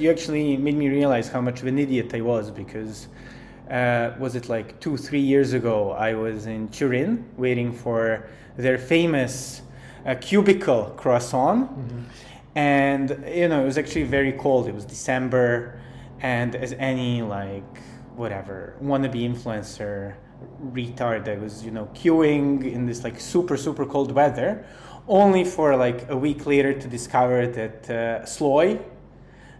You actually made me realize how much of an idiot I was because was it like 2-3 years ago I was in Turin waiting for their famous cubicle croissant. And it was actually very cold. It was December, and as any whatever wannabe influencer retard, I was queuing in this super super cold weather, only for a week later to discover that Sloj,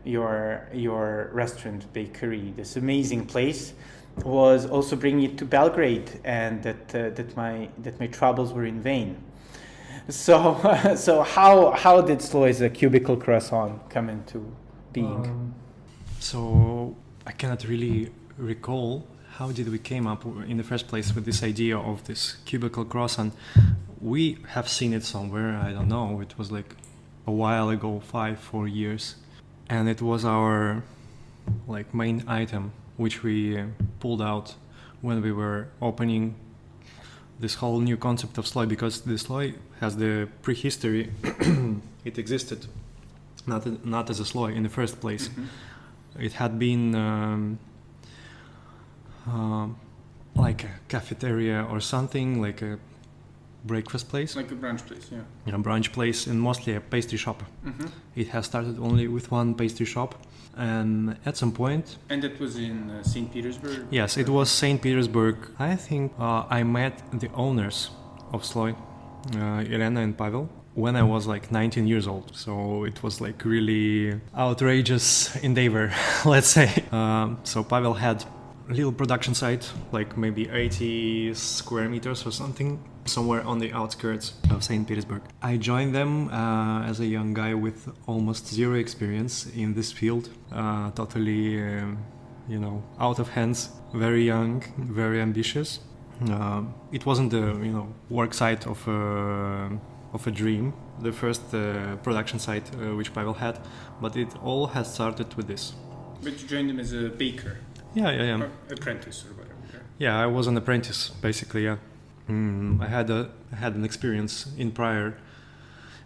your restaurant bakery, this amazing place, was also bringing it to Belgrade, and that my troubles were in vain. So how did Sloj's cubicle croissant come into being? So I cannot really recall how did we came up in the first place with this idea of this cubicle croissant. We have seen it somewhere, I don't know, it was like a while ago, 4 years, and it was our main item which we pulled out when we were opening this whole new concept of Sloj, because the Sloj has the prehistory. It existed not as a Sloj in the first place. It had been like a cafeteria or something, like a breakfast place, like a brunch place, a brunch place, and mostly a pastry shop. It has started only with one pastry shop, and at some point, and it was in St. Petersburg. Yes, it was St. Petersburg. I think I met the owners of Sloj, Elena and Pavel, when I was 19 years old. So it was really outrageous endeavor, let's say. So Pavel had a little production site, maybe 80 square meters or something, somewhere on the outskirts of St. Petersburg. I joined them as a young guy with almost zero experience in this field, totally, out of hands, very young, very ambitious. It wasn't the work site of a dream, the first production site which Pavel had, but it all had started with this. But you joined him as a baker. Yeah. Or apprentice or whatever. Yeah, I was an apprentice, basically, yeah. I had an experience in prior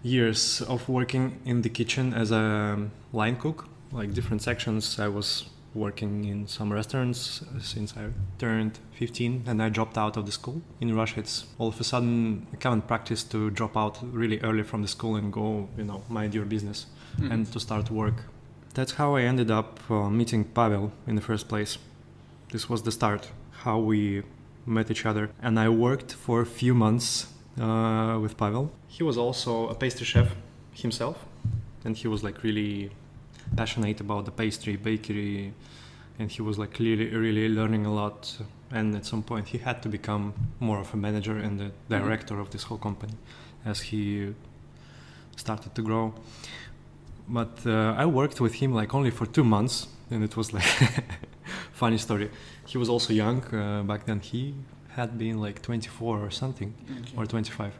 years of working in the kitchen as a line cook, different sections. I was working in some restaurants since I turned 15, and I dropped out of the school. In Russia, it's all of a sudden a common practice to drop out really early from the school and go, mind your business and to start work. That's how I ended up meeting Pavel in the first place. This was the start, how we met each other. And I worked for a few months with Pavel. He was also a pastry chef himself, and he was really passionate about the pastry, bakery, and he was really learning a lot. And at some point he had to become more of a manager and the director of this whole company as he started to grow. But I worked with him only for 2 months, and it was funny story. He was also young back then. He had been 24 or something, or 25,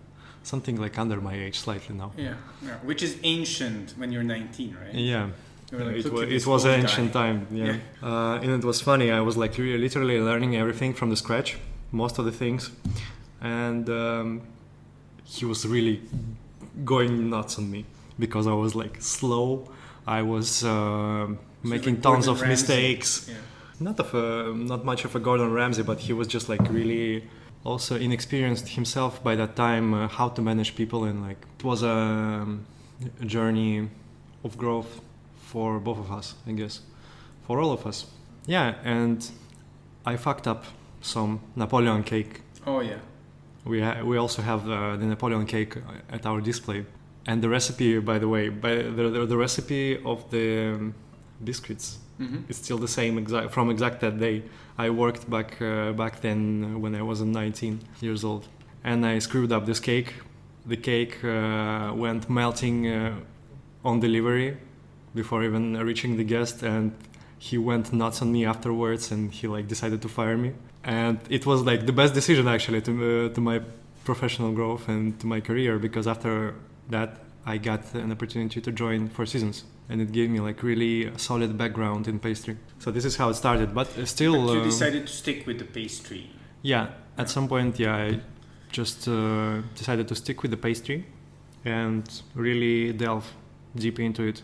something under my age slightly now. Yeah, which is ancient when you're 19, right? Yeah. It was an ancient time, yeah. And it was funny. I was literally learning everything from the scratch, most of the things, and he was really going nuts on me because I was slow. I was making tons of mistakes. Yeah. Not much of a Gordon Ramsay, but he was just really also inexperienced himself by that time, how to manage people, and it was a journey of growth for both of us, I guess, for all of us. Yeah, and I fucked up some Napoleon cake. Oh yeah. We also have the Napoleon cake at our display, and the recipe, by the way, the recipe of the biscuits is still the same from that day. I worked back then when I was 19 years old, and I screwed up this cake. The cake went melting on delivery before even reaching the guest, and he went nuts on me afterwards, and he decided to fire me. And it was the best decision actually to my professional growth and to my career, because after that I got an opportunity to join Four Seasons, and it gave me really a solid background in pastry. So this is how it started, but still... But you decided to stick with the pastry. Yeah, at some point, I just decided to stick with the pastry and really delve deep into it.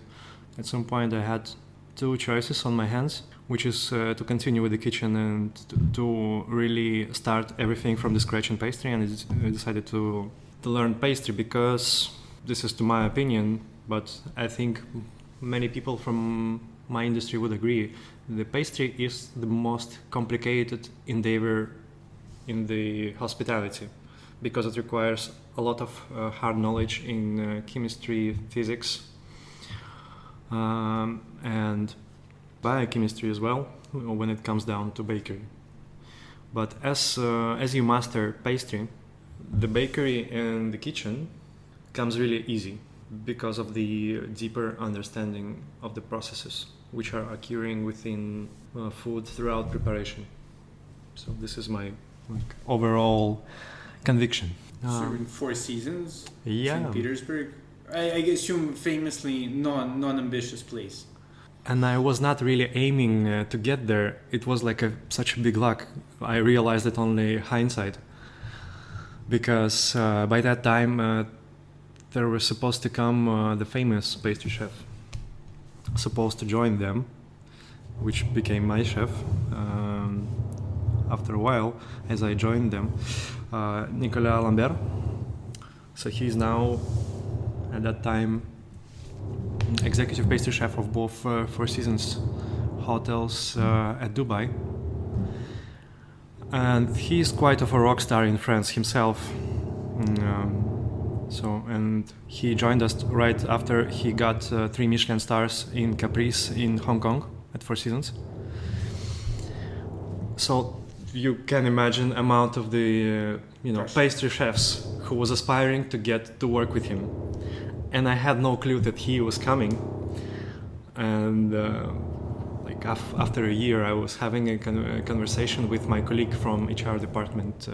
At some point I had two choices on my hands, which is to continue with the kitchen and to really start everything from the scratch in pastry. And I decided to learn pastry because this is to my opinion, but I think many people from my industry would agree. The pastry is the most complicated endeavor in the hospitality because it requires a lot of hard knowledge in chemistry, physics, and biochemistry as well when it comes down to bakery. But as you master pastry, the bakery and the kitchen comes really easy because of the deeper understanding of the processes which are occurring within food throughout preparation. So this is my overall conviction. So in Four Seasons, yeah. St. Petersburg, I assume famously non-ambitious place. And I was not really aiming to get there. It was like such a big luck. I realized it only hindsight. Because by that time, there was supposed to come the famous pastry chef, supposed to join them, which became my chef after a while, as I joined them, Nicolas Lambert. So he's now, at that time, executive pastry chef of both Four Seasons hotels at Dubai. And he's quite of a rock star in France himself. And he joined us right after he got 3 Michelin stars in Caprice in Hong Kong at Four Seasons. So you can imagine amount of the pastry chefs who was aspiring to get to work with him. And I had no clue that he was coming. And after a year, I was having a conversation with my colleague from HR department.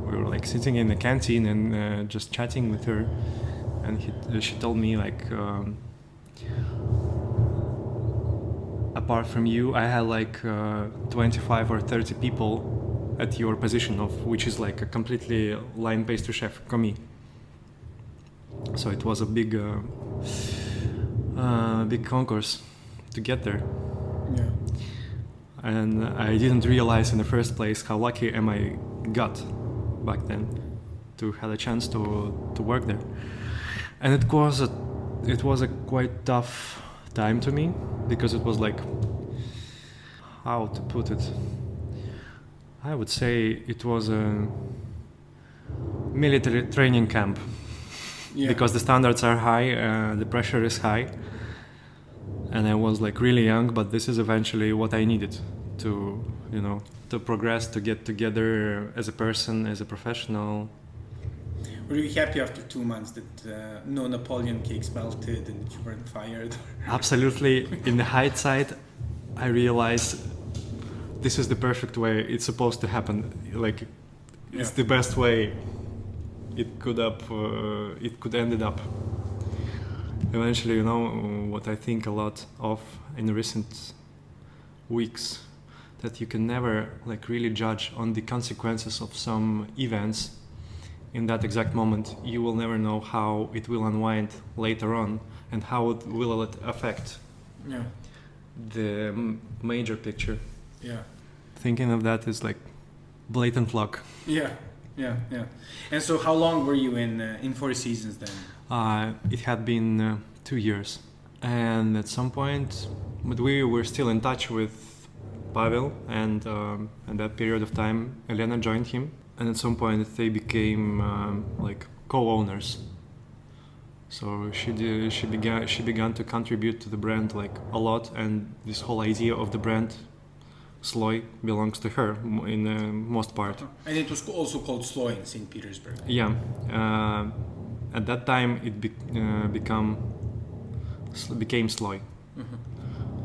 We were sitting in the canteen and just chatting with her, and she told me apart from you, I had 25 or 30 people at your position, of which is a completely line pastry chef commis. So it was a big concourse to get there. Yeah. And I didn't realize in the first place how lucky am I got back then to have a chance to work there. And it was a quite tough time to me because it was how to put it? I would say it was a military training camp. Yeah. Because the standards are high, the pressure is high, and I was really young, but this is eventually what I needed to progress, to get together as a person, as a professional. Were you happy after 2 months that no Napoleon cakes melted and that you weren't fired? Absolutely. In the hindsight, I realized this is the perfect way it's supposed to happen. It's the best way it could ended up. Eventually, what I think a lot of in recent weeks, that you can never really judge on the consequences of some events in that exact moment. You will never know how it will unwind later on and how it will affect the major picture. Yeah. Thinking of that is blatant luck. Yeah. And so how long were you in Four Seasons then? It had been 2 years. And at some point, but we were still in touch with Pavel, and at that period of time, Elena joined him. And at some point, they became co-owners. So she began to contribute to the brand a lot, and this whole idea of the brand Sloj belongs to her in the most part. And it was also called Sloj in St. Petersburg. Yeah. At that time, it became Sloj. Mm-hmm.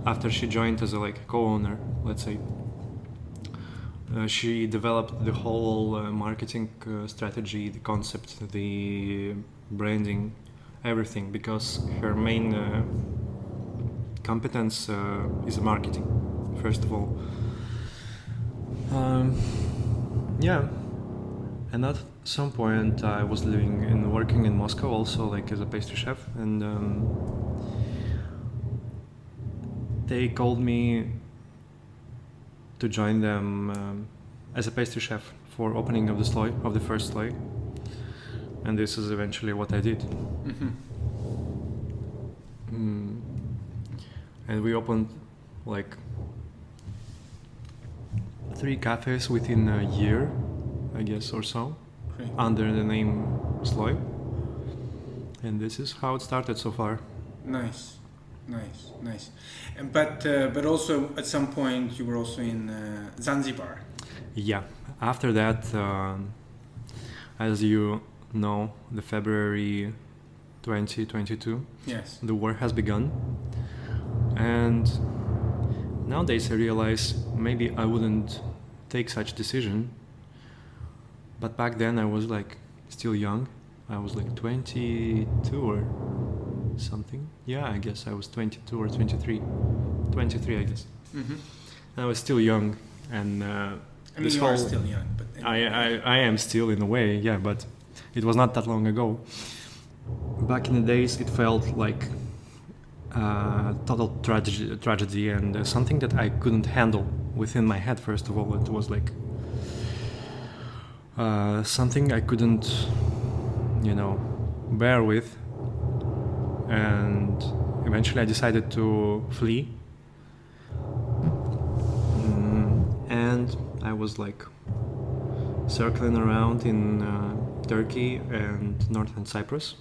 After she joined as a co-owner, let's say. She developed the whole marketing strategy, the concept, the branding, everything, because her main competence is marketing, first of all. And at some point I was living and working in Moscow also as a pastry chef, and they called me to join them as a pastry chef for opening of the Sloj, of the first Sloj. And this is eventually what I did. And we opened like 3 cafes within a year, I guess, or so, Great. under the name Sloj. And this is how it started so far. Nice. But also at some point you were also in Zanzibar. Yeah. After that, as you know, the February 2022, Yes. the war has begun. And nowadays I realize maybe I wouldn't take such decision. But back then I was like still young. I was like 22 or something. Yeah, I guess I was 22 or 23. 23, I guess. I was still young, and I mean, you are still young, but anyway. I am still in a way, yeah, but it was not that long ago. Back in the days, it felt like total tragedy and something that I couldn't handle within my head. First of all, it was like something I couldn't, bear with, and eventually I decided to flee. And I was like circling around in Turkey and northern Cyprus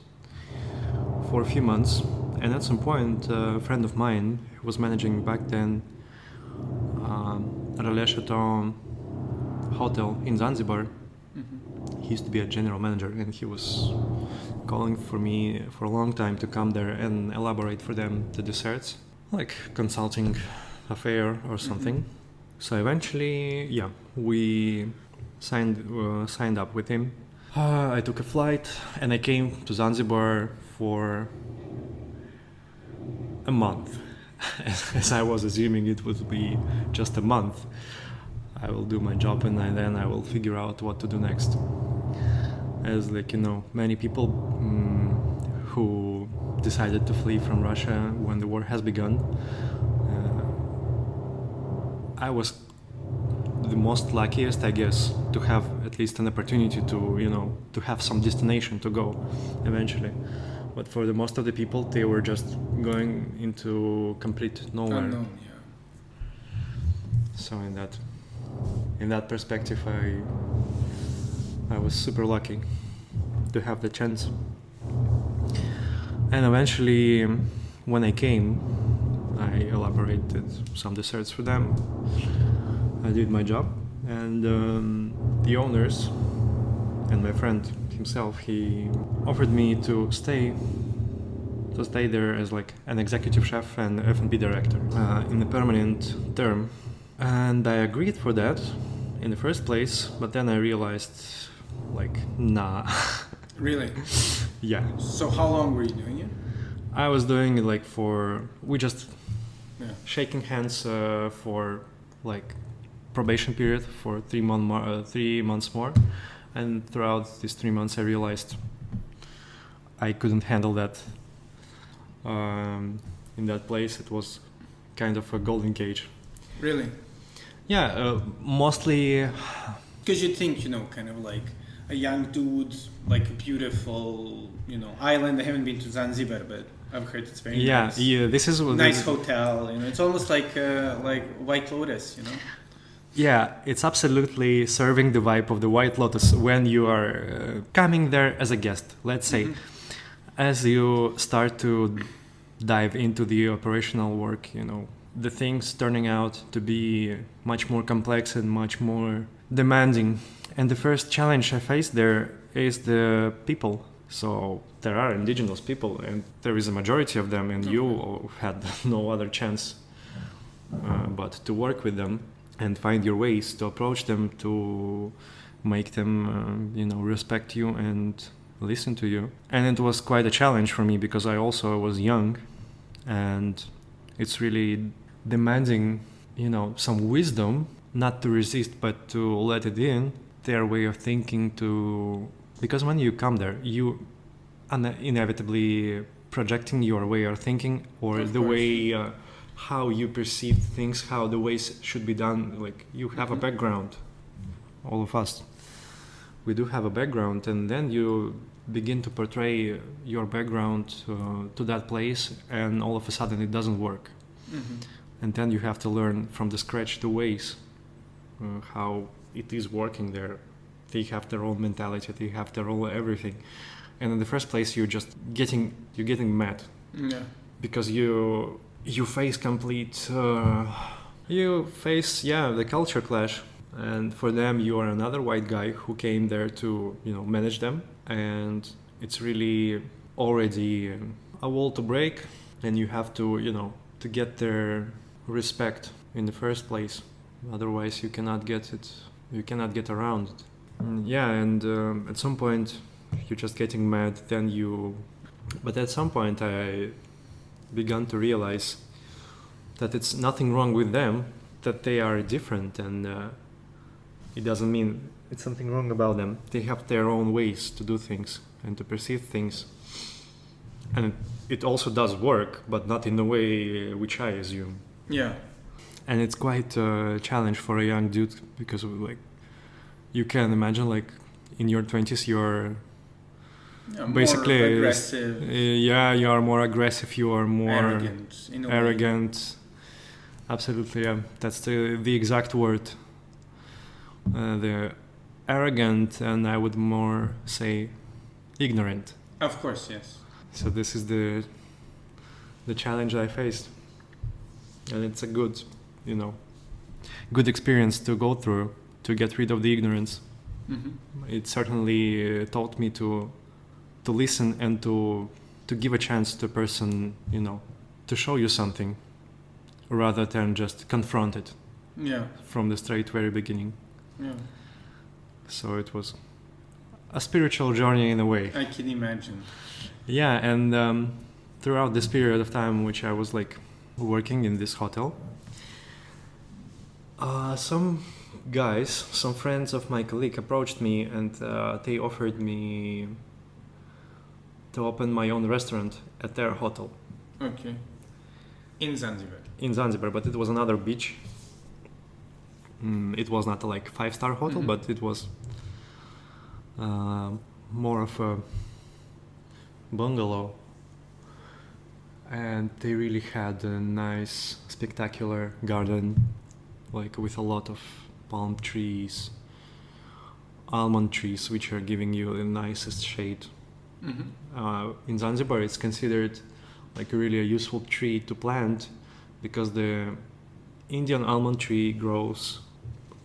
for a few months. And at some point, a friend of mine who was managing back then Relais Chateau hotel in Zanzibar. He used to be a general manager, and he was calling for me for a long time to come there and elaborate for them the desserts, like consulting affair or something. So eventually, yeah, we signed up with him. I took a flight and I came to Zanzibar for a month. As I was assuming it would be just a month. I will do my job and then I will figure out what to do next. As many people who decided to flee from Russia when the war has begun, I was the most luckiest, I guess, to have at least an opportunity to have some destination to go eventually. But for the most of the people, they were just going into complete nowhere. Unknown, yeah. So in that perspective, I was super lucky to have the chance. And eventually, when I came, I elaborated some desserts for them. I did my job, and the owners and my friend himself, he offered me to stay there as like an executive chef and F&B director in a permanent term. And I agreed for that in the first place, but then I realized, nah. Really? Yeah. So how long were you doing it? I was doing it shaking hands for probation period for 3 months more, and throughout these 3 months I realized I couldn't handle that. In that place it was kind of a golden cage. Really? Yeah, mostly because you think kind of like a young dude, like a beautiful island. I haven't been to Zanzibar, but I've heard it's very nice. Yeah, this is nice hotel. It's almost like White Lotus. Yeah, it's absolutely serving the vibe of the White Lotus when you are coming there as a guest. Let's say, as you start to dive into the operational work, the things turning out to be much more complex and much more demanding. And the first challenge I faced there is the people. So there are indigenous people, and there is a majority of them, and you had no other chance but to work with them and find your ways to approach them, to make them, respect you and listen to you. And it was quite a challenge for me because I also was young, and it's really demanding, some wisdom, not to resist, but to let it in, their way of thinking because when you come there, you inevitably projecting your way of thinking or the way how you perceive things, how the ways should be done. Like you have a background, all of us. We do have a background, and then you begin to portray your background to that place, and all of a sudden it doesn't work. And then you have to learn from the scratch the ways, how it is working there. They have their own mentality, they have their own everything. And in the first place, you're getting mad. Yeah. Because you face the culture clash. And for them, you are another white guy who came there to, manage them. And it's really already a wall to break. And you have to, to get their respect in the first place. Otherwise, you cannot get it. You cannot get around it. And at some point, you're just getting mad. But at some point, I began to realize that it's nothing wrong with them, that they are different, and it doesn't mean it's something wrong about them. They have their own ways to do things and to perceive things. And it also does work, but not in the way which I assume. Yeah. And it's quite a challenge for a young dude, because you can imagine in your 20s you're basically more aggressive. You are more aggressive, you are more arrogant. Arrogant. Absolutely, yeah. That's the exact word. The arrogant, and I would more say ignorant. Of course, yes. So this is the challenge I faced, and it's a good experience to go through to get rid of the ignorance. It certainly taught me to listen and to give a chance to a person, to show you something rather than just confront it. Yeah. From the straight very beginning. Yeah. So it was a spiritual journey in a way. I can imagine. Yeah, and throughout this period of time which I was working in this hotel, some friends of my colleague approached me, and they offered me to open my own restaurant at their hotel. Okay. In Zanzibar. In Zanzibar, but it was another beach. It was not a 5-star hotel, but it was more of a bungalow. And they really had a nice, spectacular garden, with a lot of palm trees, almond trees, which are giving you the nicest shade. In Zanzibar, it's considered really a useful tree to plant, because the Indian almond tree grows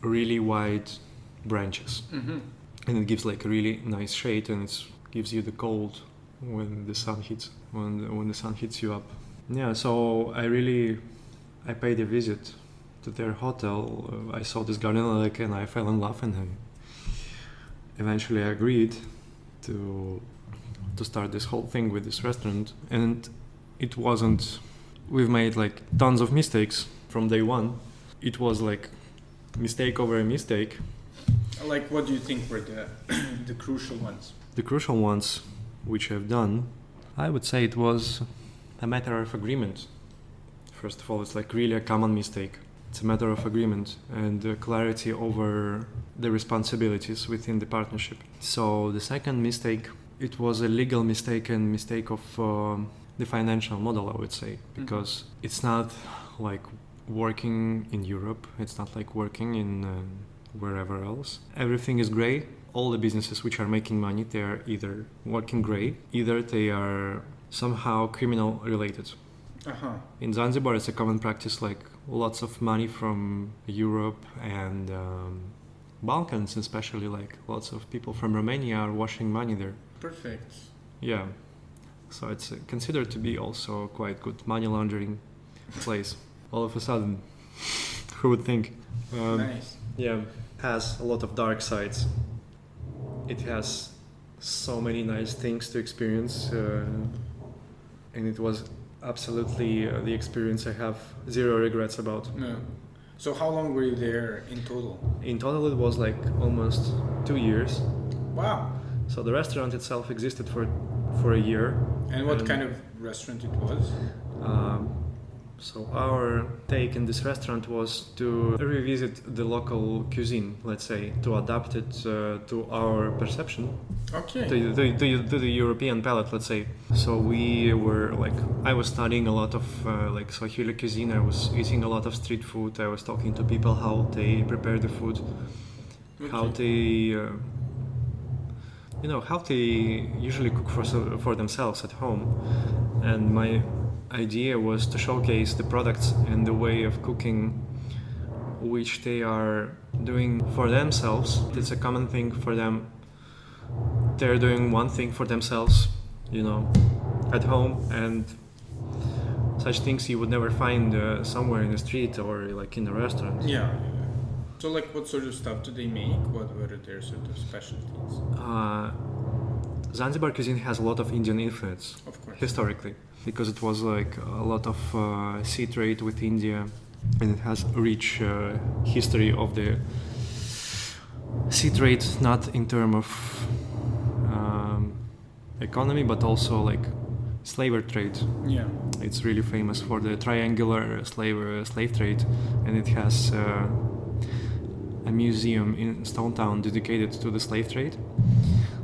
really wide branches, and it gives a really nice shade, and it gives you the cold when the sun hits you up. Yeah, so I paid a visit to their hotel. I saw this garden and I fell in love, and I eventually agreed to start this whole thing with this restaurant. And it wasn't, we've made tons of mistakes from day one. It was mistake over a mistake. What do you think were the crucial ones? The crucial ones which I've done, I would say it was a matter of agreement. First of all, it's really a common mistake. It's a matter of agreement and clarity over the responsibilities within the partnership. So the second mistake, it was a legal mistake and mistake of the financial model, I would say, because it's not working in Europe. It's not working in wherever else. Everything is gray. All the businesses which are making money, they are either working gray, either they are somehow criminal related. In Zanzibar, it's a common practice, lots of money from Europe and Balkans, especially lots of people from Romania are washing money there. Perfect. Yeah, so it's considered to be also quite good money laundering place. All of a sudden, who would think? Nice. Yeah, has a lot of dark sides. It has so many nice things to experience, and it was absolutely the experience I have zero regrets about. No. So how long were you there in total? In total, it was almost 2 years. Wow. So the restaurant itself existed for a year. And what kind of restaurant it was? So our take in this restaurant was to revisit the local cuisine, let's say, to adapt it to our perception, Okay. to the European palate, let's say. So we were like, I was studying a lot of like Swahili cuisine. I was eating a lot of street food. I was talking to people how they prepare the food, how they, how they usually cook for themselves at home, and my idea was to showcase the products and the way of cooking which they are doing for themselves. It's a common thing for them. They're doing one thing for themselves, at home, and such things you would never find somewhere in the street or like in a restaurant. Yeah. So like what sort of stuff do they make? What were their sort of specialties? Zanzibar cuisine has a lot of Indian influence, Of course. historically, because it was like a lot of sea trade with India, and it has a rich history of the sea trade, not in terms of economy, but also like slave trade. Yeah. It's really famous for the triangular slave trade, and it has a museum in Stone Town dedicated to the slave trade.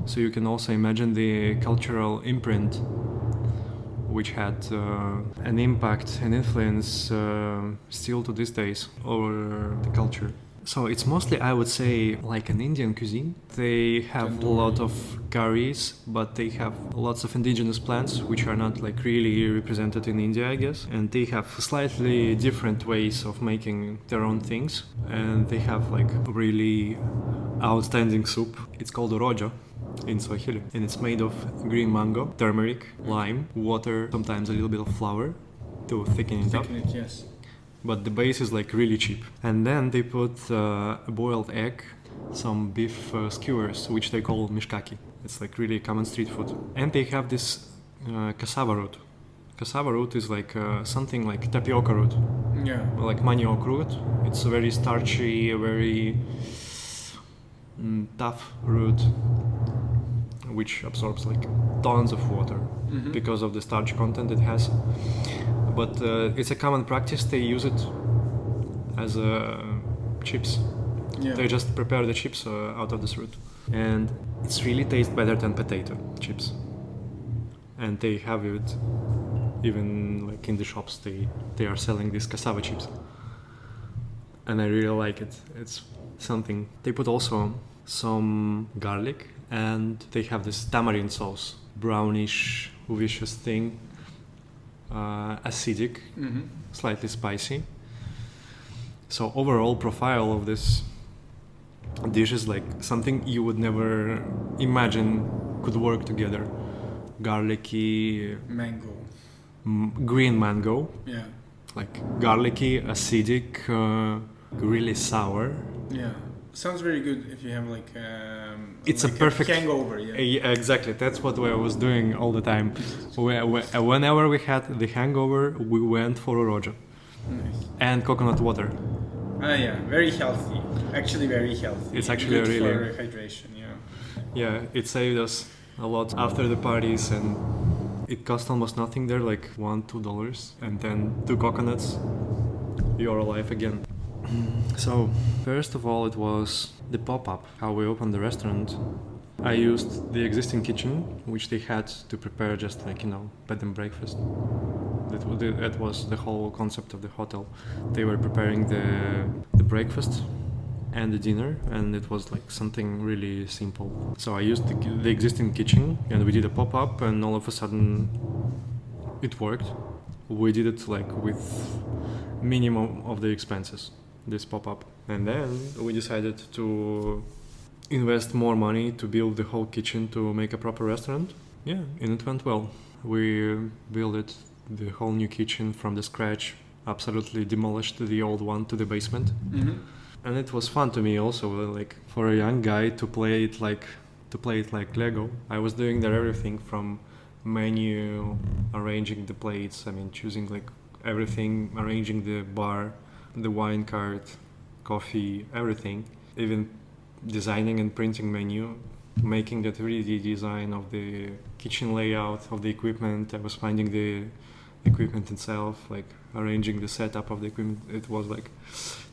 So you can also imagine the cultural imprint which had an impact and influence still to these days over the culture. So it's mostly, I would say, like an Indian cuisine. They have a lot of curries, but they have lots of indigenous plants which are not like really represented in India, I guess. And they have slightly different ways of making their own things. And they have like really outstanding soup. It's called rojo in Swahili, and it's made of green mango, turmeric, lime, water, sometimes a little bit of flour to thicken it up. Yes. But the base is like really cheap. And then they put a boiled egg, some beef skewers, which they call mishkaki. It's like really common street food. And they have this cassava root. Cassava root is like something like tapioca root, Yeah. like manioc root. It's a very starchy, very tough root, which absorbs like tons of water because of the starch content it has. But it's a common practice. They use it as chips. Yeah. They just prepare the chips out of this root, and it's really tastes better than potato chips. And they have it even like in the shops. They are selling these cassava chips, and I really like it. It's something. They put also some garlic, and they have this tamarind sauce, brownish, vicious thing. Acidic, slightly spicy. So overall profile of this dish is like something you would never imagine could work together. Garlicky, Mango. green mango, Yeah. like garlicky, acidic, really sour. Yeah. Sounds very good if you have like It's like a perfect hangover. Yeah. Yeah, exactly. That's what I was doing all the time. Whenever we had the hangover, we went for a rojo Nice. and coconut water. Yeah. Very healthy. Actually, very healthy. It's actually good really- for hydration. Yeah. Yeah, it saved us a lot after the parties, and it cost almost nothing there, like $1-2, and then 2 coconuts, you're alive again. So, first of all, it was the pop-up, how we opened the restaurant. I used the existing kitchen, which they had to prepare just like, bed and breakfast. That was the whole concept of the hotel. They were preparing the breakfast and the dinner, and it was like something really simple. So I used the existing kitchen, and we did a pop-up, and all of a sudden it worked. We did it like with minimum of the expenses, this pop-up. And then we decided to invest more money to build the whole kitchen to make a proper restaurant. Yeah, and it went well. We built the whole new kitchen from the scratch, absolutely demolished the old one to the basement. And it was fun to me also, like for a young guy to play it like Lego. I was doing there everything from menu, arranging the plates, choosing like everything, arranging the bar, the wine cart, coffee, everything, even designing and printing menu, making the 3D design of the kitchen layout, of the equipment. I was finding the equipment itself, like arranging the setup of the equipment. It was like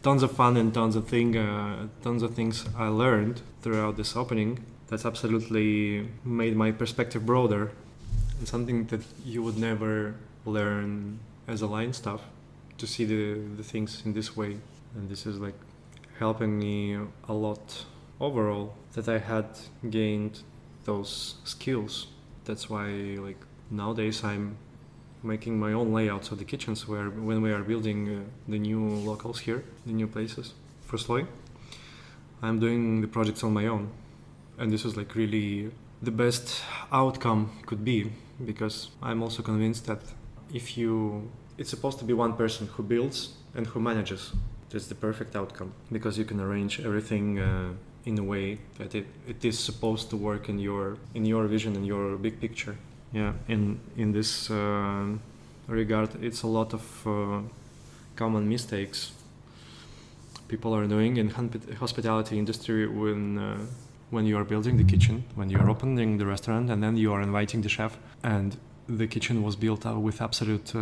tons of fun and tons of things I learned throughout this opening. That's absolutely made my perspective broader, and something that you would never learn as a line staff, to see the things in this way. And this is like helping me a lot overall, that I had gained those skills. That's why like nowadays I'm making my own layouts of the kitchens when we are building the new locals here, the new places for Sloj. I'm doing the projects on my own, and this is like really the best outcome could be, because I'm also convinced that it's supposed to be one person who builds and who manages. That's the perfect outcome, because you can arrange everything in a way that it is supposed to work in your vision and your big picture. Yeah, in this regard, it's a lot of common mistakes people are doing in hospitality industry when you are building the kitchen, when you are opening the restaurant, and then you are inviting the chef, and the kitchen was built with absolute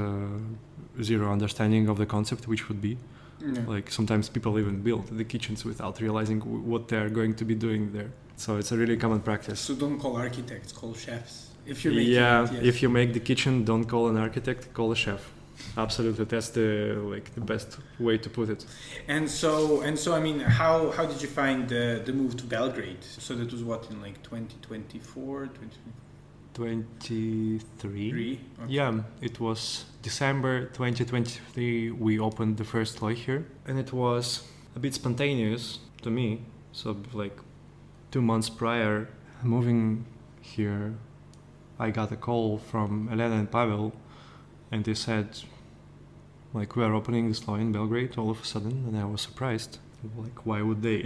zero understanding of the concept, which would be. Yeah. Like sometimes people even build the kitchens without realizing what they're going to be doing there. So it's a really common practice. So don't call architects, call chefs. If you're making yes. If you make the kitchen, don't call an architect, call a chef. Absolutely, that's the best way to put it. And so I mean, how did you find the move to Belgrade? So that was what, in like 2024, 23? Okay. Yeah, it was December 2023 we opened the first Sloj here, and it was a bit spontaneous to me. So like 2 months prior moving here, I got a call from Elena and Pavel, and they said like, we are opening the Sloj in Belgrade all of a sudden, and I was surprised. Like, why would they?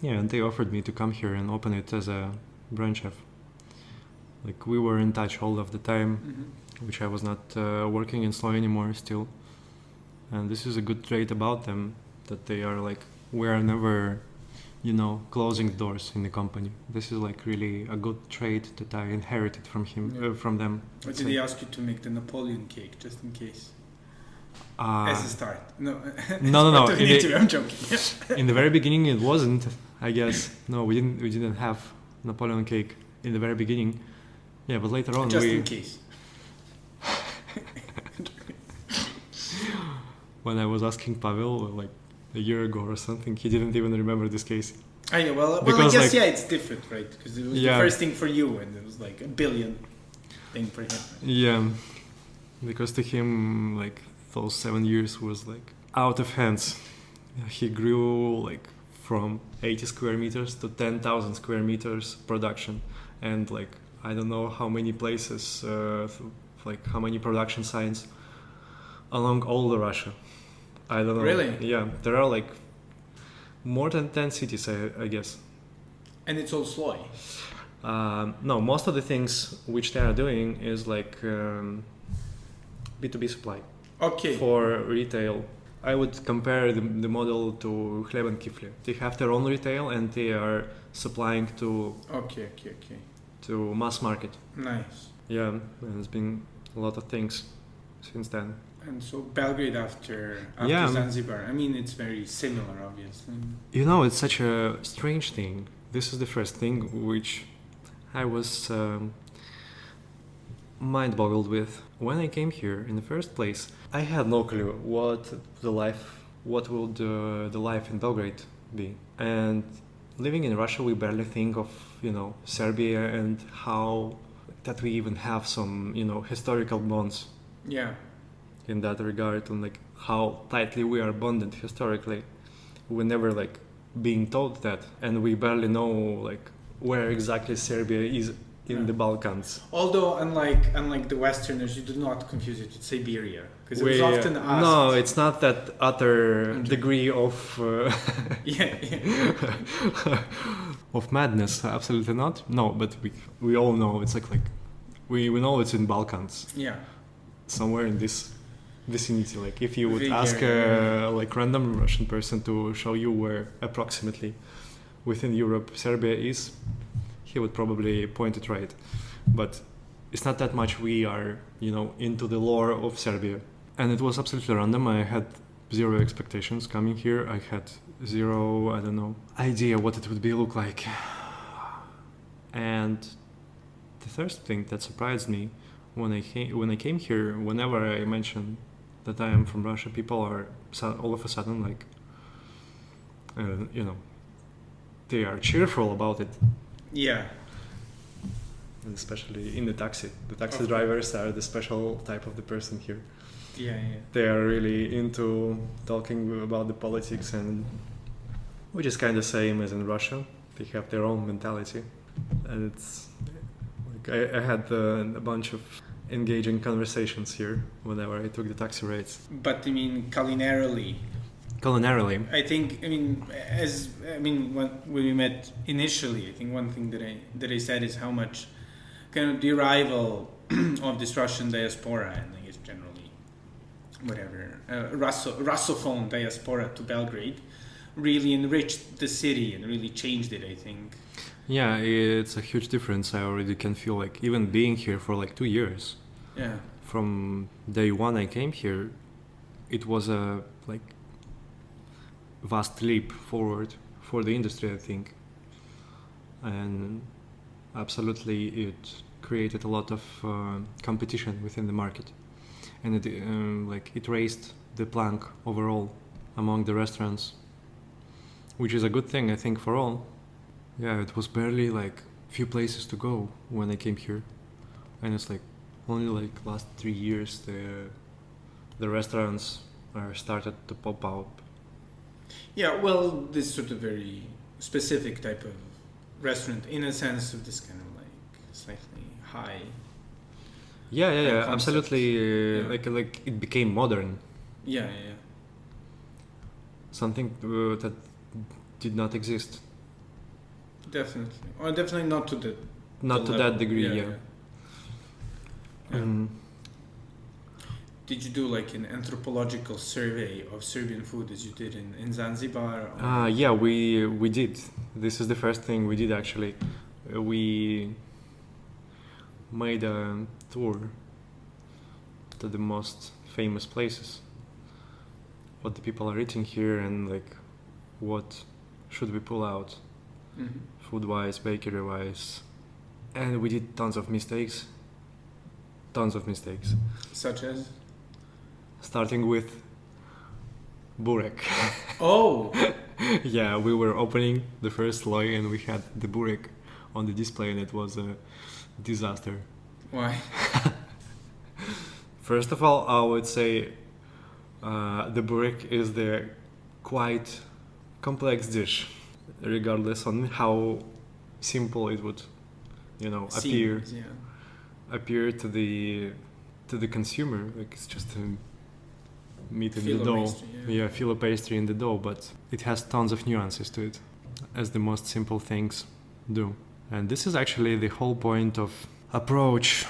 Yeah, and they offered me to come here and open it as a brunch chef. Like, we were in touch all of the time, which I was not working in Sloj anymore still. And this is a good trait about them, that they are like, we are never, closing doors in the company. This is like really a good trait that I inherited from from them. Or did they ask you to make the Napoleon cake, just in case? As a start? No. No. I'm joking. In the very beginning it wasn't, I guess. No, we didn't have Napoleon cake in the very beginning. Yeah, but later on just in case. When I was asking Pavel like a year ago or something, he didn't even remember this case. Yeah, well, I guess it's different, right? Because it was the first thing for you, and it was like a billion thing for him. Right? Yeah, because to him, like, those 7 years was like out of hands. He grew like from 80 square meters to 10,000 square meters production, and like I don't know how many places, like how many production sites along all the Russia. I don't know. Really? Yeah, there are like more than 10 cities, I guess. And it's all Sloj? No, most of the things which they are doing is like B2B supply. Okay. For retail. I would compare the model to Hleb and Kifli. They have their own retail and they are supplying to to mass market. Nice. Yeah, and it's been a lot of things since then. And so Belgrade after Zanzibar, I mean, it's very similar, obviously. It's such a strange thing. This is the first thing which I was mind-boggled with. When I came here in the first place, I had no clue what would the life in Belgrade be. And living in Russia, we barely think of, Serbia and how that we even have some, historical bonds. Yeah. In that regard, and like how tightly we are bonded historically. We never like being told that, and we barely know like where exactly Serbia is in the Balkans. Although unlike the Westerners, you do not confuse it with Siberia, because it was often asked. No, it's not that utter degree of of madness. Absolutely not. No, but we all know it's like we know it's in Balkans. Yeah. Somewhere in this vicinity. Like if you would ask a like random Russian person to show you where approximately within Europe Serbia is, he would probably point it right. But it's not that much we are, into the lore of Serbia. And it was absolutely random. I had zero expectations coming here. I had zero, I don't know, idea what it would look like. And the first thing that surprised me when I came here, whenever I mention that I am from Russia, people are all of a sudden like, they are cheerful about it. Yeah. And especially in the taxi. The taxi drivers are the special type of the person here. Yeah. They are really into talking about the politics, and which is kind of same as in Russia. They have their own mentality, and it's like I had a bunch of engaging conversations here whenever I took the taxi rides. But I mean, culinarily, I think, when we met initially, I think one thing that I said is how much kind of the arrival of this Russian diaspora, and I guess generally, Russophone diaspora to Belgrade really enriched the city and really changed it, I think. Yeah, it's a huge difference. I already can feel like, even being here for like 2 years. Yeah. From day one I came here, it was a like vast leap forward for the industry, I think. And absolutely it created a lot of competition within the market. And it raised the plank overall among the restaurants, which is a good thing, I think, for all. Yeah, it was barely like few places to go when I came here, and it's like only like last 3 years the restaurants are started to pop up. Yeah, well, this sort of very specific type of restaurant, in a sense of this kind of like slightly high. Yeah, absolutely. Like it became modern. Yeah. Something that did not exist. Definitely, or definitely not to that degree. Yeah. Did you do like an anthropological survey of Serbian food as you did in Zanzibar? Yeah, we did. This is the first thing we did actually. We made a tour to the most famous places, what the people are eating here, and like what should we pull out, food-wise, bakery-wise. And we did tons of mistakes. Such as? Starting with burek. Oh! Yeah, we were opening the first Sloj and we had the burek on the display, and it was a disaster. Why? First of all, I would say the burek is the quite complex dish, regardless on how simple it would, appear to the consumer. Like it's just a meat in the dough. Filo pastry in the dough, but it has tons of nuances to it, as the most simple things do. And this is actually the whole point of approach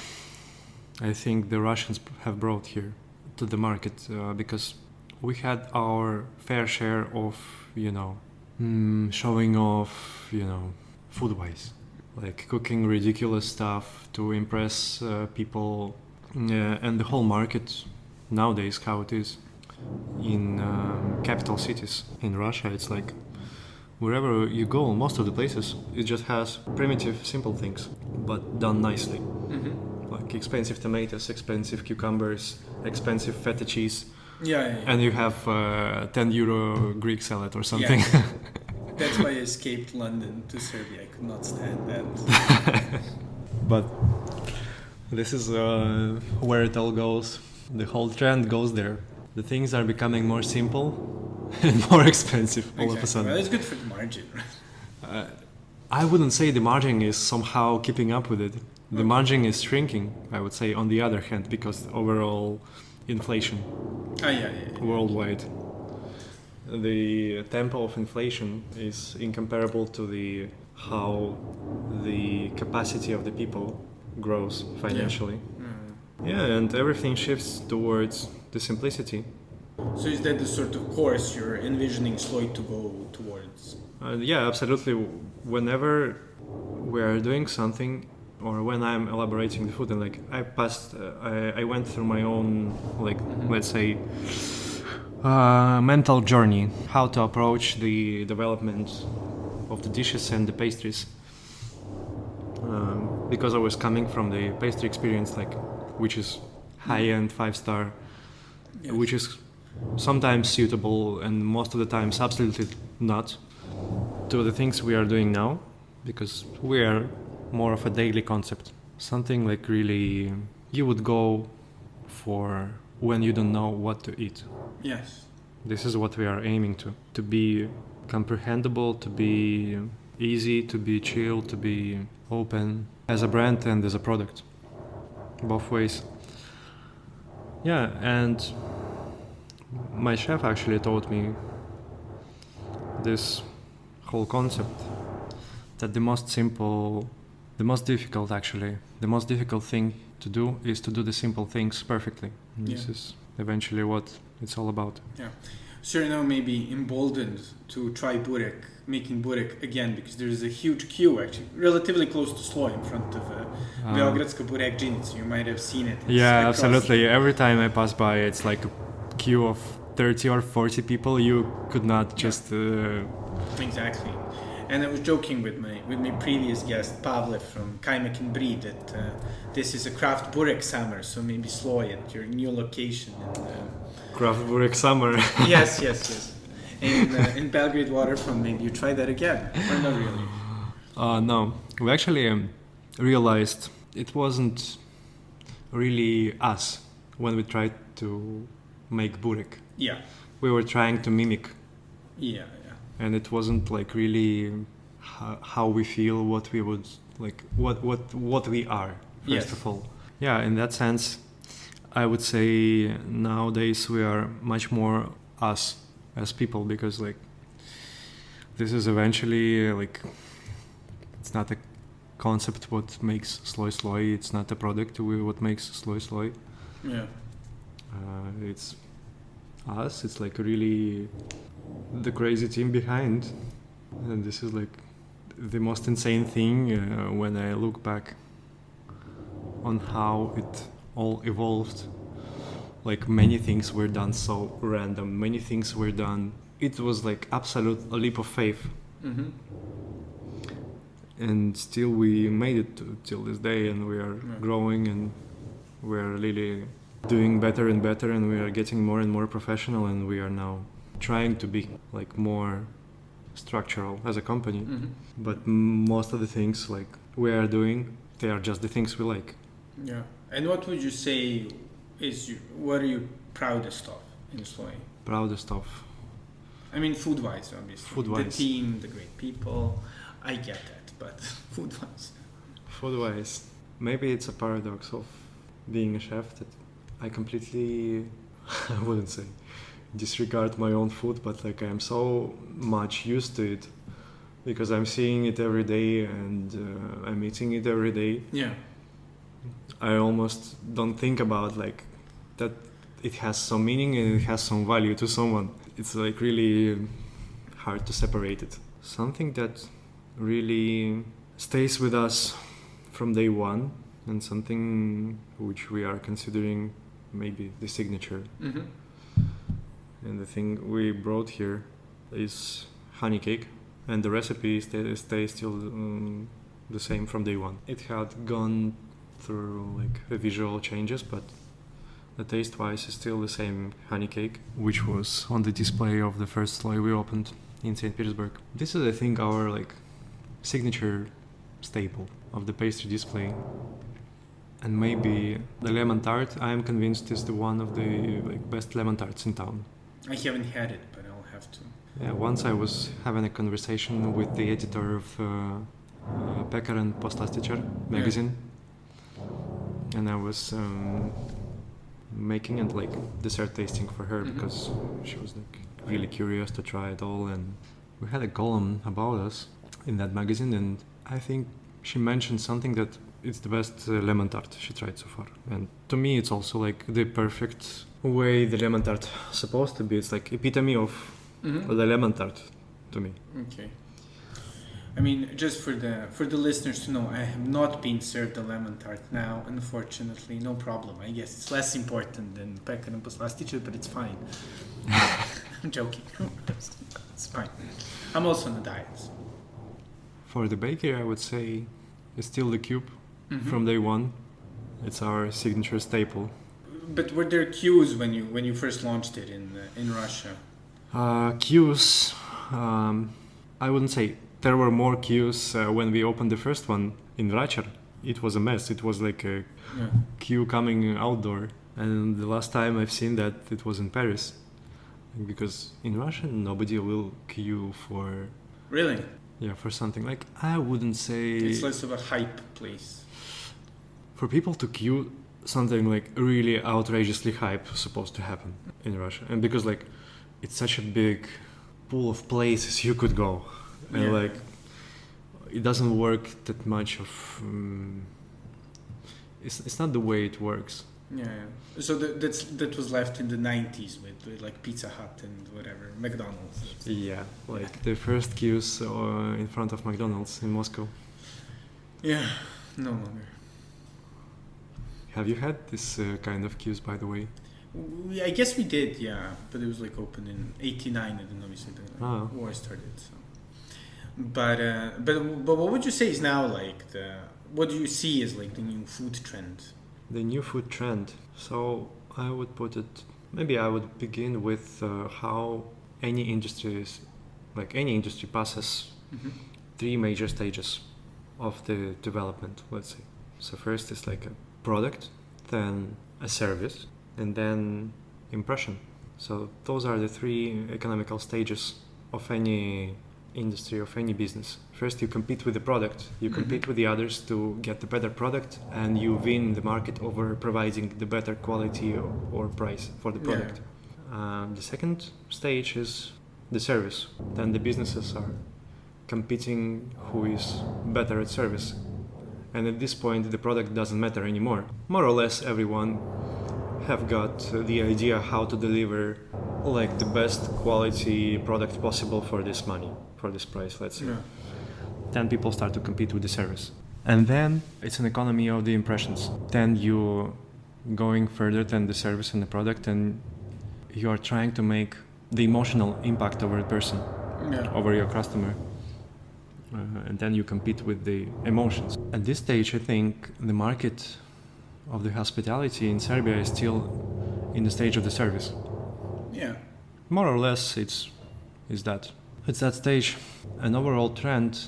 I think the Russians have brought here to the market, because we had our fair share of, showing off, food-wise, like cooking ridiculous stuff to impress people, and the whole market nowadays, how it is in capital cities in Russia. It's like wherever you go, most of the places, it just has primitive, simple things, but done nicely. Mm-hmm. Like expensive tomatoes, expensive cucumbers, expensive feta cheese. Yeah. And you have €10 Greek salad or something. Yeah. That's why I escaped London to Serbia. I could not stand that. But this is where it all goes. The whole trend goes there. The things are becoming more simple and more expensive all of a sudden. Well, it's good for the margin, right? I wouldn't say the margin is somehow keeping up with it. The margin is shrinking, I would say, on the other hand, because overall inflation worldwide. The tempo of inflation is incomparable to how the capacity of the people grows financially. Yeah, and everything shifts towards the simplicity. So is that the sort of course you're envisioning Sloj to go towards? Yeah, absolutely. Whenever we are doing something, or when I'm elaborating the food, and like I went through my own, like, let's say, mental journey, how to approach the development of the dishes and the pastries, because I was coming from the pastry experience, like, which is high-end 5-star, Yes. which is sometimes suitable and most of the times absolutely not to the things we are doing now, because we are more of a daily concept, something like really you would go for when you don't know what to eat. Yes. This is what we are aiming to be comprehensible, to be easy, to be chill, to be open as a brand and as a product, both ways. Yeah, and my chef actually taught me this whole concept, that the most difficult thing to do is to do the simple things perfectly. And this is eventually what it's all about. Yeah. So you're now maybe emboldened to try burek, making burek again, because there's a huge queue actually, relatively close to Sloj, in front of Belgradska burek džinicu. You might have seen it. Yeah, absolutely. Every time I pass by, it's like a queue of 30 or 40 people. You could not just... Exactly. And I was joking with my previous guest, Pavle from Kajmak and Brie, that this is a craft burek summer, so maybe Sloj at your new location. Craft burek summer. Yes. In Belgrade waterfront, maybe you try that again, or not really? No, we actually realized it wasn't really us when we tried to make burek. Yeah. We were trying to mimic. Yeah. And it wasn't like really how we feel, what we would like, what we are, first of all. Yeah, in that sense, I would say nowadays we are much more us as people, because like this is eventually like, it's not a concept what makes Sloj, it's not a product what makes Sloj. Yeah. It's us, it's like really the crazy team behind, and this is like the most insane thing when I look back on how it all evolved. Like many things were done so random, many things were done, it was like absolute a leap of faith. And still we made it till this day, and we are growing, and we are really doing better and better, and we are getting more and more professional, and we are now trying to be like more structural as a company. But most of the things like we are doing, they are just the things we like. Yeah. And what would you say what are you proudest of in Sloj? Proudest of? I mean, food-wise, obviously. Food-wise. The team, the great people. I get that, but food-wise. Food-wise, maybe it's a paradox of being a chef that I completely, I wouldn't say disregard my own food, but like I'm so much used to it because I'm seeing it every day, and I'm eating it every day. Yeah. I almost don't think about like that it has some meaning and it has some value to someone. It's like really hard to separate it. Something that really stays with us from day one, and something which we are considering maybe the signature. And the thing we brought here is honey cake, and the recipe stays still the same from day one. It had gone through like visual changes, but the taste-wise is still the same honey cake, which was on the display of the first Sloj we opened in St. Petersburg. This is, I think, our like signature staple of the pastry display. And maybe the lemon tart, I am convinced, is the one of the like best lemon tarts in town. I haven't had it, but I'll have to. Yeah, once I was having a conversation with the editor of Pekar and Poslastičar magazine, and I was making it like dessert tasting for her because she was like really curious to try it all, and we had a column about us in that magazine, and I think she mentioned something that it's the best lemon tart she tried so far. And to me it's also like the perfect way the lemon tart supposed to be. It's like epitome of the lemon tart to me. Okay. I mean, just for the listeners to know, I have not been served a lemon tart now, unfortunately. No problem. I guess it's less important than pekar and poslastiče, but it's fine. I'm joking. It's fine. I'm also on a diet. So. For the bakery, I would say it's still the cube from day one. It's our signature staple. But were there queues when you first launched it in Russia? Queues, I wouldn't say. There were more queues when we opened the first one in Vračar. It was a mess. It was like a queue coming outdoor. And the last time I've seen that, it was in Paris. Because in Russia, nobody will queue for... Really? Yeah, for something like... I wouldn't say... It's less of a hype place. For people to queue, something like really outrageously hype supposed to happen in Russia. And because like it's such a big pool of places you could go. And like it doesn't work that much of it's not the way it works. So that was left in the 90s with like Pizza Hut and whatever, McDonald's. The first queues in front of McDonald's in Moscow. No longer. Have you had this kind of queues, by the way? I guess we did, but it was like open in '89. I don't know if you said that. War started. So. But what would you say is now like what do you see as like the new food trend? The new food trend. So I would put it. Maybe I would begin with how any industry passes three major stages of the development. Let's say. So first is like a product, then a service, and then impression. So those are the three economical stages of any industry, of any business. First you compete with the product, you compete with the others to get the better product, and you win the market over providing the better quality or price for the product. The second stage is the service. Then the businesses are competing who is better at service. And at this point the product doesn't matter anymore. More or less everyone have got the idea how to deliver like the best quality product possible for this money, for this price, let's say. Then people start to compete with the service. And then it's an economy of the impressions. Then you going further than the service and the product, and you are trying to make the emotional impact over a person, over your customer. And then you compete with the emotions. At this stage, I think the market of the hospitality in Serbia is still in the stage of the service. More or less, it's that stage. An overall trend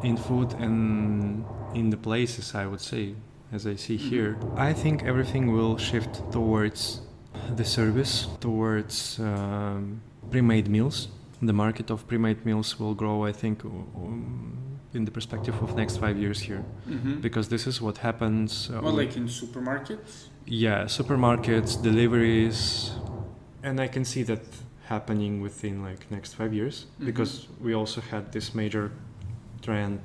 in food and in the places, I would say, as I see here, I think everything will shift towards the service, towards pre-made meals. The market of pre-made meals will grow, I think, in the perspective of next 5 years here, because this is what happens. Like in supermarkets? Yeah, supermarkets, deliveries, and I can see that happening within like next 5 years, because we also had this major trend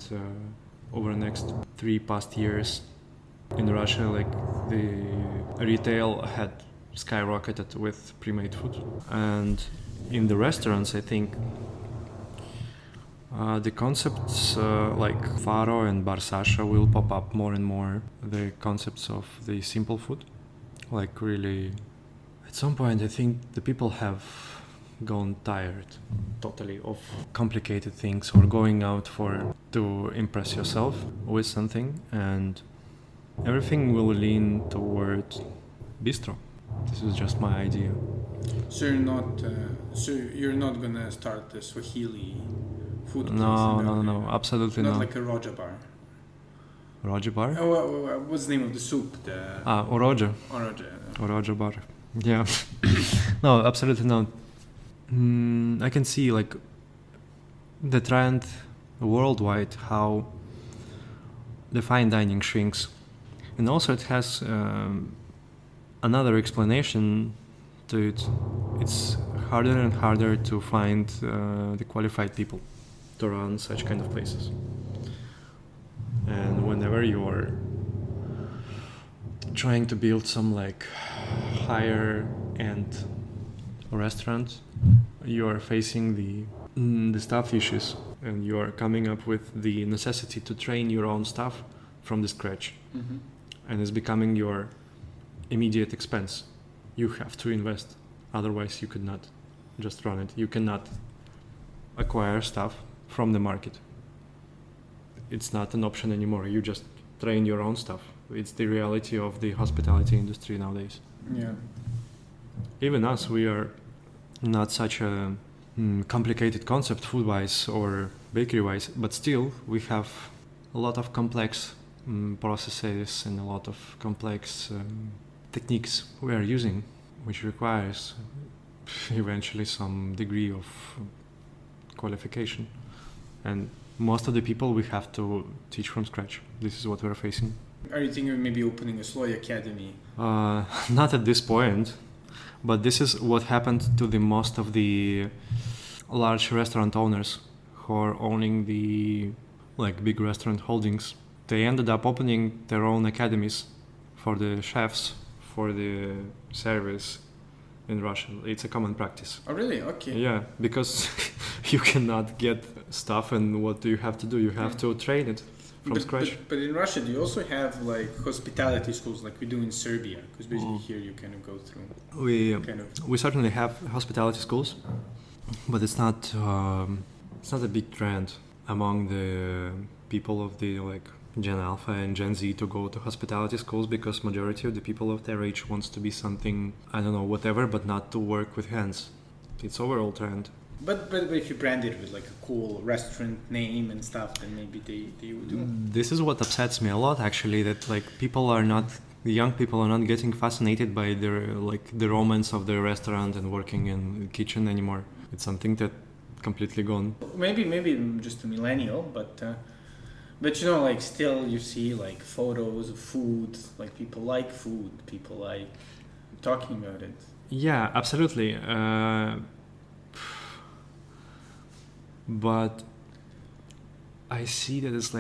over the next 3 past years in Russia. Like the retail had skyrocketed with pre-made food, and in the restaurants, I think the concepts like Faro and Bar Sasha will pop up more and more. The concepts of the simple food, like really, at some point, I think the people have gone tired totally of complicated things or going out to impress yourself with something, and everything will lean toward bistro. This is just my idea. So you're not gonna start the Swahili food place? No, absolutely not. Not like a Roja bar. Roja bar? What's the name of the soup? Oroja. Oroja bar. Yeah. No, absolutely not. I can see like the trend worldwide, how the fine dining shrinks, and also it has another explanation to it. It's harder and harder to find the qualified people to run such kind of places. And whenever you're trying to build some like higher end restaurant, you are facing the staff issues, and you are coming up with the necessity to train your own staff from the scratch, and it's becoming your immediate expense. You have to invest, otherwise you could not just run it. You cannot acquire stuff from the market. It's not an option anymore. You just train your own stuff. It's the reality of the hospitality industry nowadays. Yeah. Even us, we are not such a complicated concept food-wise or bakery-wise, but still we have a lot of complex processes and a lot of complex techniques we are using, which requires eventually some degree of qualification. And most of the people we have to teach from scratch. This is what we're facing. Are you thinking of maybe opening a Sloj Academy? Not at this point, but this is what happened to the most of the large restaurant owners who are owning the big restaurant holdings. They ended up opening their own academies for the chefs, for the service in Russia. It's a common practice. Oh, really? Okay. Yeah, because you cannot get stuff, and what do you have to do? You have to train it from scratch. But in Russia, do you also have hospitality schools like we do in Serbia? Because basically here you kind of go through. We certainly have hospitality schools, but it's not a big trend among the people of the Gen Alpha and Gen Z to go to hospitality schools, because majority of the people of their age wants to be something, I don't know, whatever, but not to work with hands. It's overall trend. But if you brand it with a cool restaurant name and stuff, then maybe they would do. This is what upsets me a lot, actually, that the young people are not getting fascinated by the romance of the restaurant and working in the kitchen anymore. It's something that completely gone. Maybe I'm just a millennial, but still you see photos of food, people like food, people like talking about it. Yeah, absolutely. But I see that it's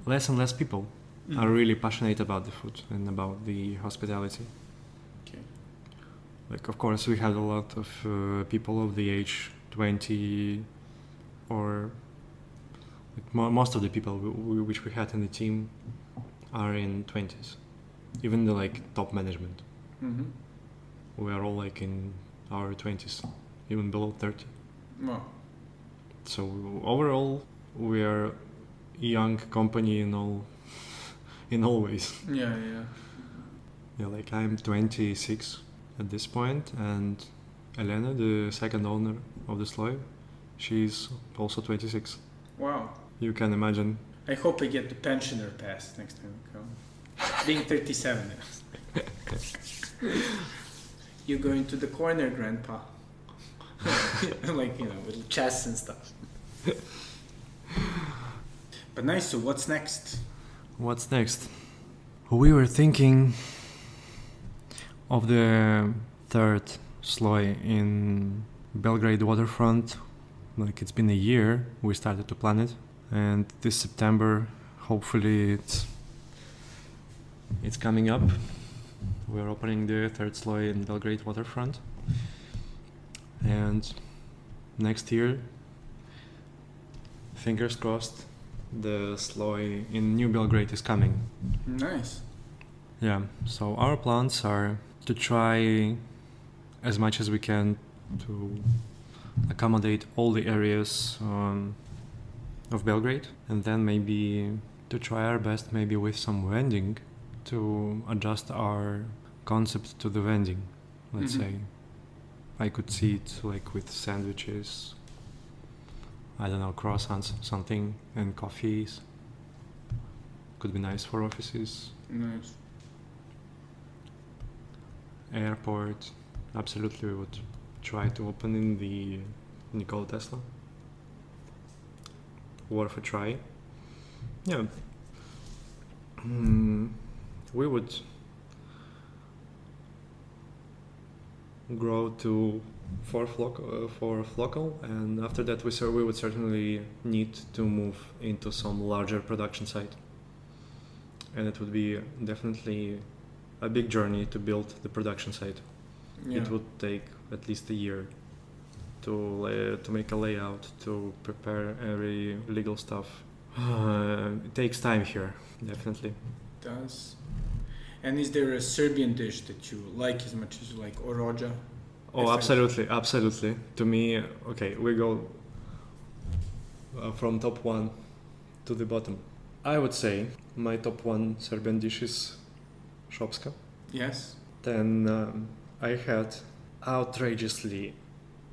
less and less people are really passionate about the food and about the hospitality. Okay. Of course, we had a lot of people of the age 20, or most of the people which we had in the team are in 20s. Even the top management. Mm-hmm. We are all in our 20s, even below 30. Wow. So overall, we are a young company in all ways. Yeah. Yeah, I'm 26 at this point, and Elena, the second owner of the Sloj, she's also 26. Wow. You can imagine. I hope I get the pensioner pass next time I come. Being 37. You go into the corner, Grandpa. With chess and stuff. But nice, so what's next? What's next? We were thinking of the third Sloj in Belgrade waterfront. It's been a year we started to plan it, and this September hopefully it's coming up. We're opening the third Sloj in Belgrade waterfront, and next year, fingers crossed, the Sloj in New Belgrade is coming. Nice. Yeah, so our plans are to try as much as we can to accommodate all the areas of Belgrade, and then maybe to try our best maybe with some vending to adjust our concept to the vending, let's say. I could see it with sandwiches, I don't know, croissants, something, and coffees. Could be nice for offices. Nice. Airport, absolutely we would try to open in the Nikola Tesla. Worth a try. Yeah. We would grow to fourth local, and after that we would certainly need to move into some larger production site, and it would be definitely a big journey to build the production site. Yeah. It would take at least a year to make a layout, to prepare every legal stuff. It takes time here, definitely. It does. And is there a Serbian dish that you like as much as you like oroja? Oh, absolutely. To me, okay, we go from top one to the bottom. I would say my top one Serbian dish is shopska. Yes. Then I had outrageously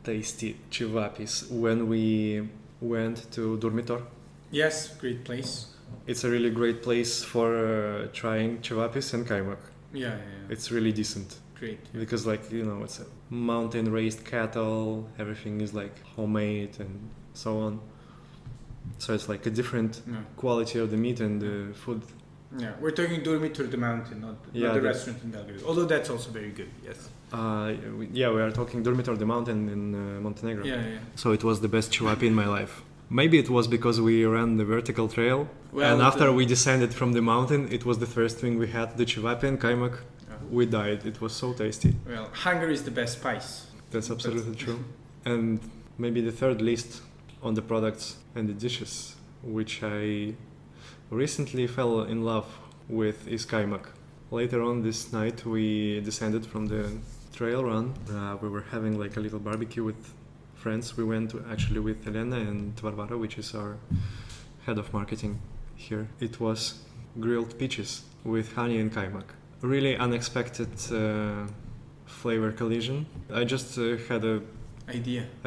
tasty chivapis when we went to Durmitor. Yes, great place. It's a really great place for trying chivapis and kajmak. Yeah. It's really decent. Great. Because it's a mountain raised cattle, everything is like homemade and so on. So it's like a different quality of the meat and the food. Yeah, we're talking Durmitor, the mountain, not the restaurant in Belgrade. Although that's also very good, yes. We are talking Durmitor, the mountain in Montenegro. Yeah. So it was the best chivapi in my life. Maybe it was because we ran the vertical trail, and after we descended from the mountain, it was the first thing we had, the chivapi and kajmak. We died. It was so tasty. Well, hunger is the best spice. That's absolutely true. And maybe the third list on the products and the dishes, which I recently fell in love with, is kajmak. Later on this night, we descended from the trail run. We were having like a little barbecue with friends. We went actually with Elena and Varvara, which is our head of marketing here. It was grilled peaches with honey and kajmak. Really unexpected flavor collision. I just had a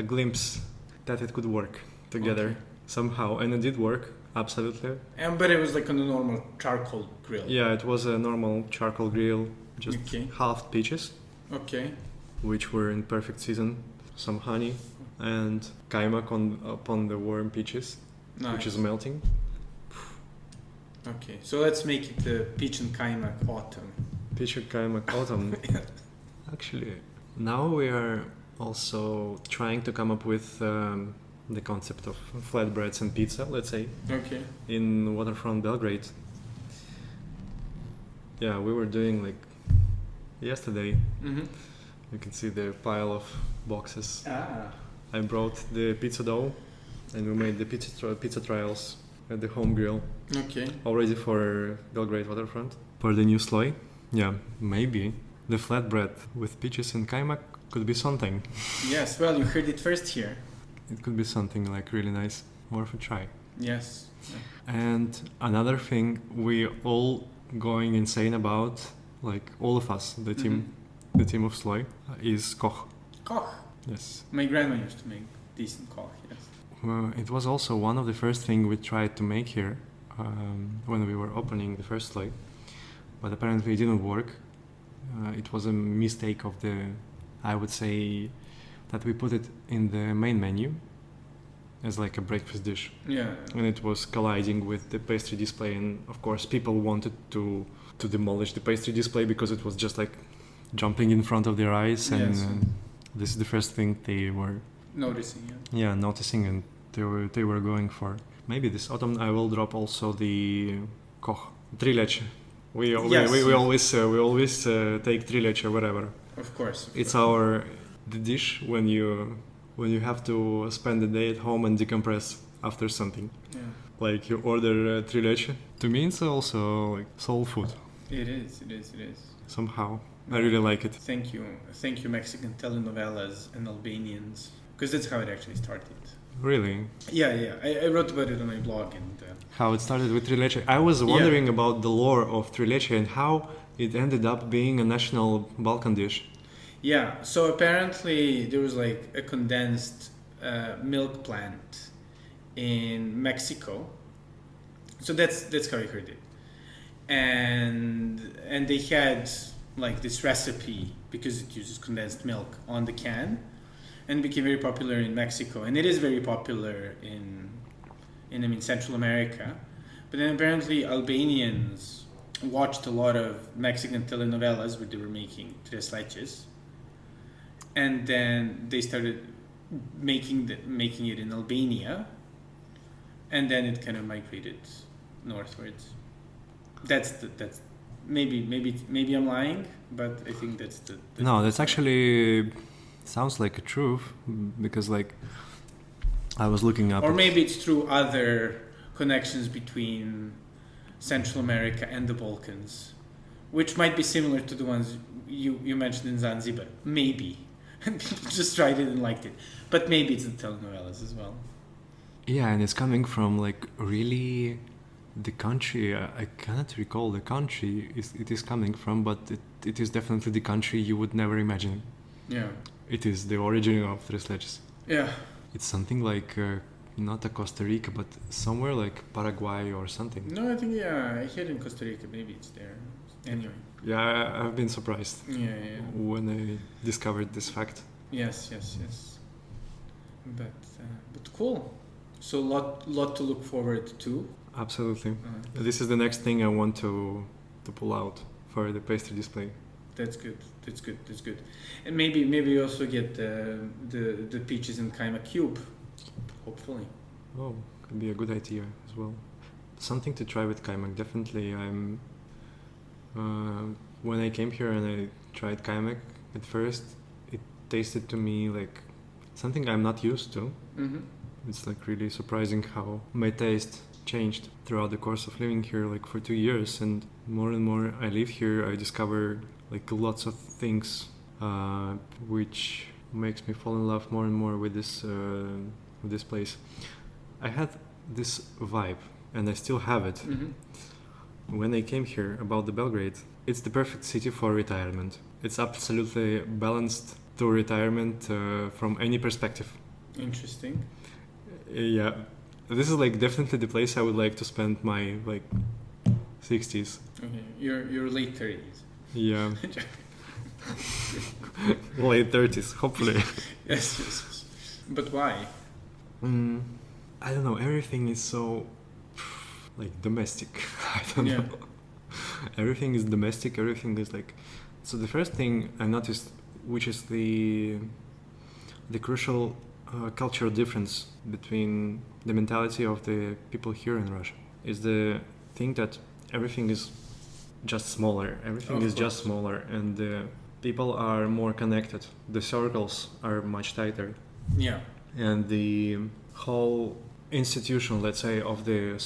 glimpse that it could work together somehow, and it did work absolutely. But it was like on a normal charcoal grill. Yeah, it was a normal charcoal grill, just halved peaches, which were in perfect season. Some honey and kajmak upon the warm peaches, which is melting. Okay, so let's make it the peach and kajmak autumn. Peach and kajmak autumn. Actually, now we are also trying to come up with the concept of flatbreads and pizza, let's say. Okay. In waterfront Belgrade. Yeah, we were doing like yesterday. Mm-hmm. You can see the pile of boxes. I brought the pizza dough, and we made the pizza trials at the home grill. Okay. Already for Belgrade waterfront. For the new Sloj, yeah, maybe the flatbread with peaches and kajmak could be something. Yes, well, you heard it first here. It could be something like really nice, worth a try. Yes. And another thing we all going insane about, like all of us, the team of Sloj, is koch. Koch. Yes. My grandma used to make decent koch. Yes. Well, it was also one of the first things we tried to make here when we were opening the first Sloj, but apparently it didn't work. It was a mistake of I would say, that we put it in the main menu as like a breakfast dish. Yeah. And it was colliding with the pastry display, and of course people wanted to demolish the pastry display because it was just like jumping in front of their eyes, and this is the first thing they were noticing. Noticing, and they were going for. Maybe this autumn I will drop also the koch trileche. We always take trileche or whatever. Of course. It's the dish when you have to spend the day at home and decompress after something. Yeah. Like you order trileche. To me, it's also like soul food. It is. Somehow, I really like it. Thank you, Mexican telenovelas and Albanians, because that's how it actually started. Really? Yeah. I wrote about it on my blog and. How it started with trileche. I was wondering about the lore of trileche and how it ended up being a national Balkan dish. Yeah, so apparently there was like a condensed milk plant in Mexico. So that's how I heard it. And they had like this recipe because it uses condensed milk on the can, and became very popular in Mexico, and it is very popular in Central America. But then apparently Albanians watched a lot of Mexican telenovelas where they were making tres leches. And then they started making it in Albania, and then it kind of migrated northwards. That's maybe I'm lying, but I think that's the No, that's actually sounds like a truth because like I was looking up. Or maybe it's through other connections between Central America and the Balkans, which might be similar to the ones you mentioned in Zanzibar. Maybe. People just tried it and liked it. But maybe it's the telenovelas as well. Yeah, and it's coming from like really the country. I cannot recall the country it is coming from, but it is definitely the country you would never imagine. Yeah. It is the origin of the Slojs. Yeah. It's something like not a Costa Rica, but somewhere like Paraguay or something. No, I think I hear in Costa Rica. Maybe it's there. Anyway. Yeah, I've been surprised. Yeah. When I discovered this fact. Yes. But cool. So lot to look forward to. Absolutely. This is the next thing I want to pull out for the pastry display. That's good. And maybe you also get the peaches and kajmak cube. Hopefully. Oh, could be a good idea as well. Something to try with kajmak. Definitely, I'm. When I came here and I tried kajmak at first, it tasted to me like something I'm not used to. Mm-hmm. It's like really surprising how my taste changed throughout the course of living here, like for 2 years. And more I live here, I discover like lots of things which makes me fall in love more and more with this place. I had this vibe, and I still have it. Mm-hmm. When I came here about the Belgrade, it's the perfect city for retirement. It's absolutely balanced to retirement from any perspective. Interesting. Yeah, this is like definitely the place I would like to spend my like 60s. Okay, your late 30s. Yeah. Late 30s, hopefully. Yes. But why? I don't know. Everything is so like domestic. I don't know. Everything is domestic. Everything is like. So the first thing I noticed, which is the crucial cultural difference between the mentality of the people here in Russia, is the thing that everything is just smaller. Everything is just smaller, and the people are more connected. The circles are much tighter. Yeah. And the whole institution, let's say, of the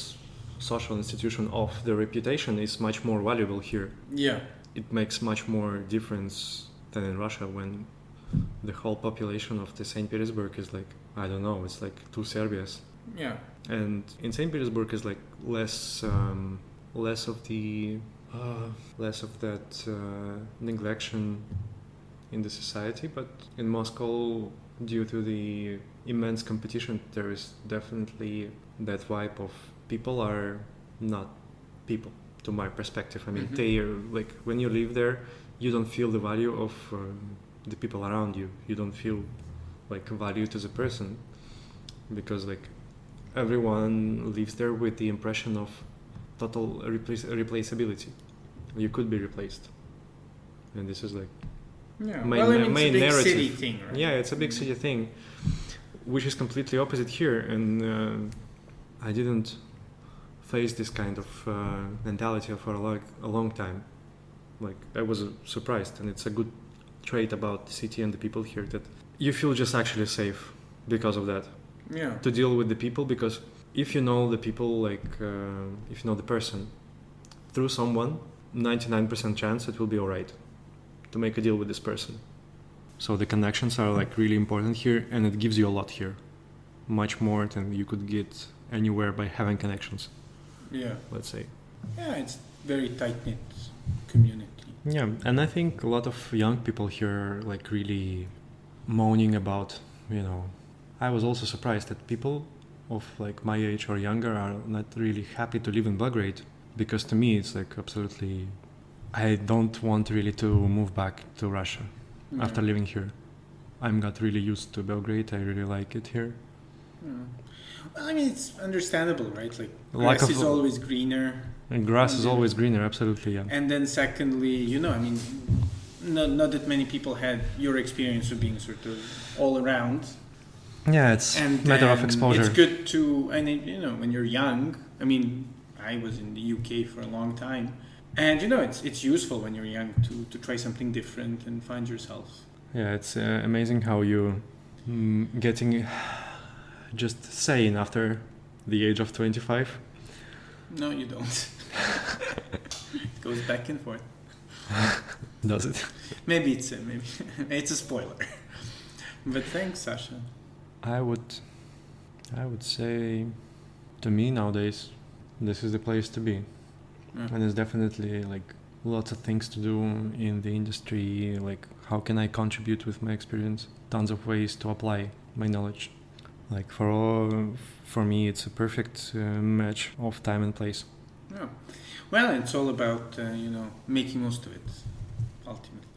social institution of the reputation is much more valuable here. Yeah. It makes much more difference than in Russia, when the whole population of the St. Petersburg is like, I don't know, it's like 2 Serbias. Yeah. And in St. Petersburg is like less of that neglection in the society, but in Moscow, due to the immense competition, there is definitely that vibe of people are not people, to my perspective. I mean, they are like, when you live there, you don't feel the value of the people around you. You don't feel like value to the person, because like everyone lives there with the impression of total replaceability. You could be replaced, and this is like main it's a big narrative. city thing, right? Yeah, it's a big city thing, which is completely opposite here, and I didn't face this kind of mentality for a long time. Like, I was surprised, and it's a good trait about the city and the people here, that you feel just actually safe because of that. Yeah. To deal with the people, because if you know the people, like if you know the person through someone, 99% chance it will be alright to make a deal with this person. So the connections are like really important here, and it gives you a lot here, much more than you could get anywhere by having connections. Yeah. Let's say. Yeah, it's very tight-knit community. Yeah, and I think a lot of young people here are like really moaning about, I was also surprised that people of like my age or younger are not really happy to live in Belgrade, because to me it's like absolutely, I don't want really to move back to Russia after living here. I'm got really used to Belgrade. I really like it here. Yeah. Well, I mean, it's understandable, right? Like, grass is always greener. And grass is always greener, absolutely, yeah. And then secondly, I mean, not that many people had your experience of being sort of all around. Yeah, it's a matter of exposure. It's good to, and when you're young, I mean, I was in the UK for a long time. And it's useful when you're young to try something different and find yourself. Yeah, it's amazing how you getting just sane after the age of 25. No, you don't. It goes back and forth. Does it? Maybe it's a spoiler. But thanks, Sasha. I would say, to me nowadays, this is the place to be. Yeah. And there's definitely like lots of things to do in the industry. Like, how can I contribute with my experience? Tons of ways to apply my knowledge. Like for me, it's a perfect match of time and place. Yeah. Well, it's all about making most of it, ultimately.